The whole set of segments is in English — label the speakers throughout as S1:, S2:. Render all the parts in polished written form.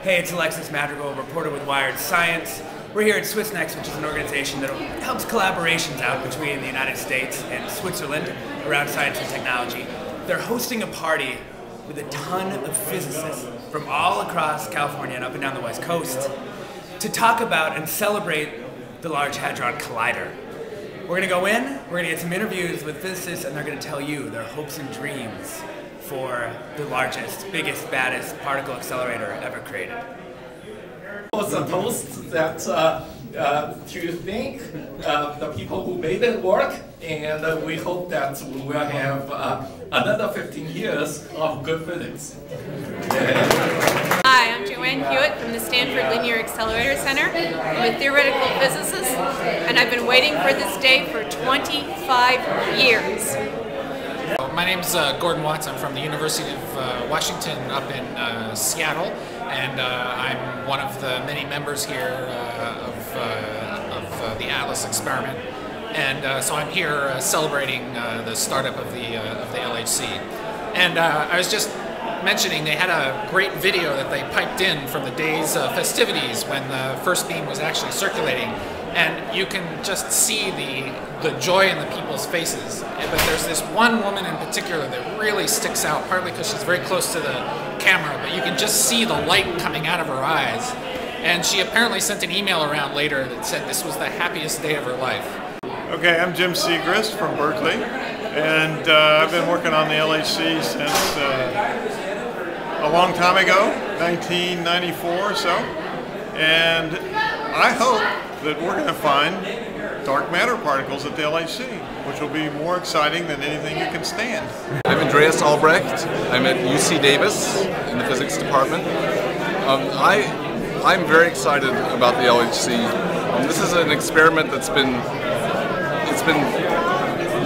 S1: Hey, it's Alexis Madrigal, reporter with Wired Science. We're here at SwissNext, which is an organization that helps collaborations out between the United States and Switzerland around science and technology. They're hosting a party with a ton of physicists from all across California and up and down the West Coast to talk about and celebrate the Large Hadron Collider. We're going to go in, we're going to get some interviews with physicists, and they're going to tell you their hopes and dreams for the largest, biggest, baddest particle accelerator ever created.
S2: It was a toast that to thank the people who made it work, and we hope that we will have another 15 years of good physics.
S3: Hi, I'm JiaBin Huang from the Stanford Linear Accelerator Center. I'm a theoretical physicist, and I've been waiting for this day for 25 years.
S4: My name's Gordon Watts. I'm from the University of Washington up in Seattle, and I'm one of the many members here of the Atlas experiment. And so I'm here celebrating the startup of the LHC. And I was just mentioning they had a great video that they piped in from the day's festivities when the first beam was actually circulating. And you can just see the joy in the people's faces. But there's this one woman in particular that really sticks out, partly because she's very close to the camera, but you can just see the light coming out of her eyes. And she apparently sent an email around later that said this was the happiest day of her life.
S5: Okay, I'm Siegrist from Berkeley, and I've been working on the LHC since a long time ago, 1994 or so, and I hope that we're going to find dark matter particles at the LHC, which will be more exciting than anything you can stand.
S6: I'm Albrecht. I'm at UC Davis in the physics department. I'm very excited about the LHC. This is an experiment that's been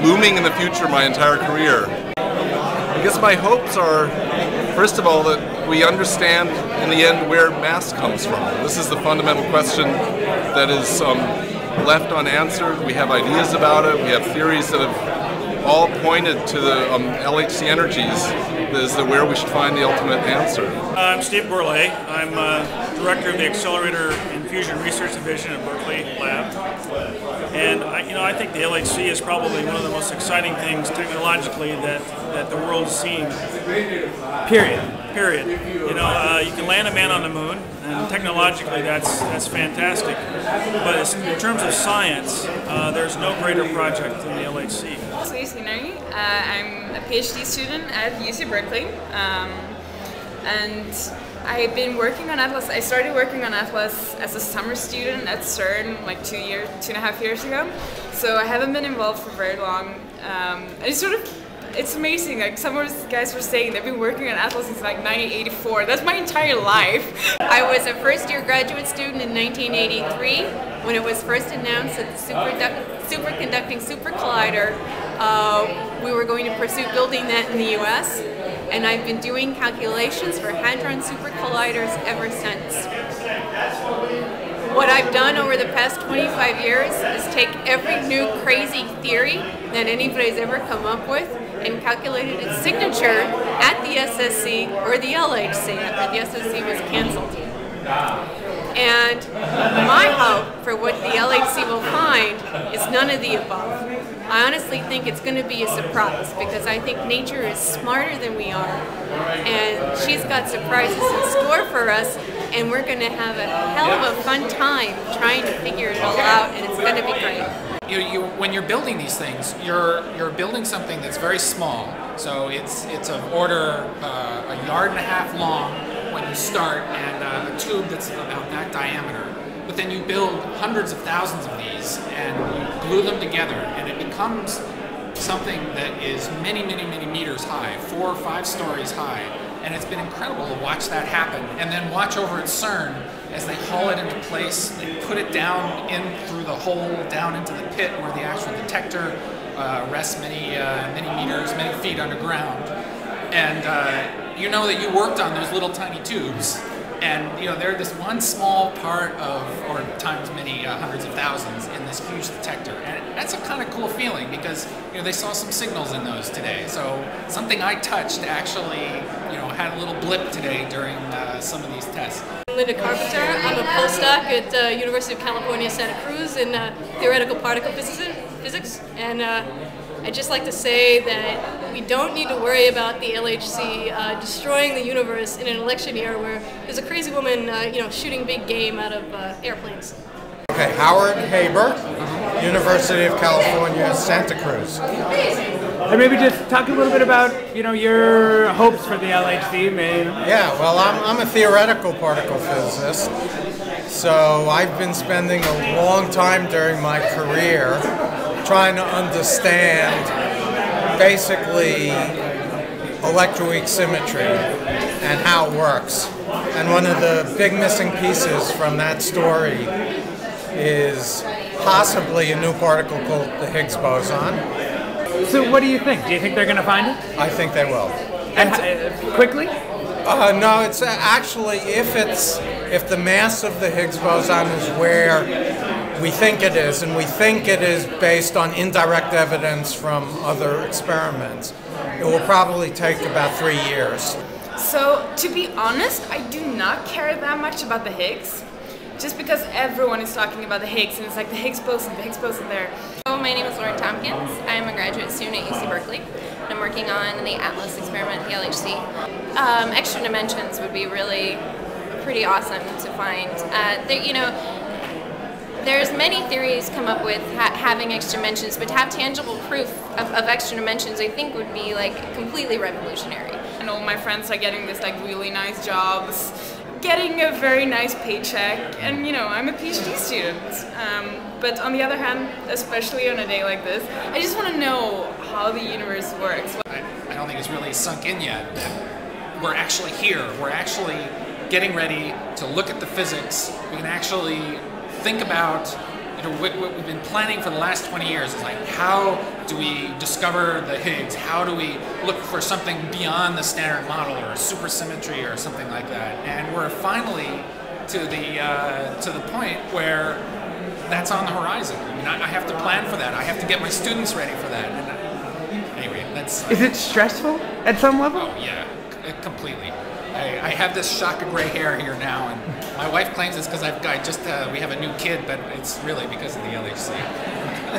S6: looming in the future my entire career. I guess my hopes are, first of all, that we understand in the end where mass comes from. This is the fundamental question that is left unanswered. We have ideas about it. We have theories that have all pointed to the LHC energies as to where we should find the ultimate answer.
S7: I'm Steve Brule. I'm director of the Accelerator and Fusion Research Division at Berkeley Lab. And I think the LHC is probably one of the most exciting things technologically that the world's seen. Period. You can land a man on the moon, and technologically that's fantastic. But in terms of science, there's no greater project than the LHC.
S3: I'm a PhD student at UC Berkeley, and I've been working on Atlas. I started working on Atlas as a summer student at CERN like 2.5 years ago. So I haven't been involved for very long. It's amazing. Like some of the guys were saying, they've been working on Atlas since like 1984. That's my entire life. I was a first-year graduate student in 1983 when it was first announced that the superconducting super collider. We were going to pursue building that in the U.S. and I've been doing calculations for hadron super colliders ever since. What I've done over the past 25 years is take every new crazy theory that anybody's ever come up with and calculated its signature at the SSC or the LHC after the SSC was canceled. And my hope for what the LHC will find is none of the above. I honestly think it's going to be a surprise because I think nature is smarter than we are, and she's got surprises in store for us, and we're going to have a hell of a fun time trying to figure it all out, and it's going to be great.
S4: When you're building these things, you're building something that's very small. So it's of order 1.5 yards long when you start, and a tube that's about that diameter. But then you build hundreds of thousands of these, and you glue them together, and it becomes something that is many, many, many meters high, 4 or 5 stories high. And it's been incredible to watch that happen, and then watch over at CERN as they haul it into place. They put it down in through the hole, down into the pit where the actual detector rests many meters, many feet underground. And you know that you worked on those little tiny tubes, And they're this one small part of, or times many hundreds of thousands in this huge detector. And that's a kind of cool feeling because they saw some signals in those today. So something I touched actually had a little blip today during some of these tests.
S8: Linda Carpenter. I'm a postdoc at the University of California, Santa Cruz in theoretical particle physics. And I'd just like to say that we don't need to worry about the LHC destroying the universe in an election year where there's a crazy woman, shooting big game out of airplanes.
S9: Okay, Howard Haber, University of California, Santa Cruz.
S1: And maybe just talk a little bit about, your hopes for the LHC, man.
S9: Yeah, well, I'm a theoretical particle physicist, so I've been spending a long time during my career trying to understand basically electroweak symmetry and how it works. And one of the big missing pieces from that story is possibly a new particle called the Higgs boson.
S1: So what do you think? Do you think they're going to find it?
S9: I think they will.
S1: And quickly?
S9: No, it's actually if the mass of the Higgs boson is where we think it is, and we think it is based on indirect evidence from other experiments, it will probably take about 3 years.
S3: So, to be honest, I do not care that much about the Higgs, just because everyone is talking about the Higgs, and it's like the Higgs boson there.
S10: So my name is Tompkins. I'm a graduate student at UC Berkeley. I'm working on the ATLAS experiment at the LHC. Extra dimensions would be really pretty awesome to find. There's many theories come up with having extra dimensions, but to have tangible proof of extra dimensions, I think would be completely revolutionary.
S3: And all my friends are getting this really nice jobs, getting a very nice paycheck, and I'm a PhD student. But on the other hand, especially on a day like this, I just want to know how the universe works.
S4: I don't think it's really sunk in yet that we're actually here. We're actually getting ready to look at the physics. We can actually think about what we've been planning for the last 20 years is how do we discover the Higgs? How do we look for something beyond the standard model or supersymmetry or something like that? And we're finally to the point where that's on the horizon. I mean, I have to plan for that. I have to get my students ready for that. And anyway, that's...
S1: Is it stressful at some level?
S4: Oh yeah, completely. I have this shock of gray hair here now, and my wife claims it's because we have a new kid, but it's really because of the LHC.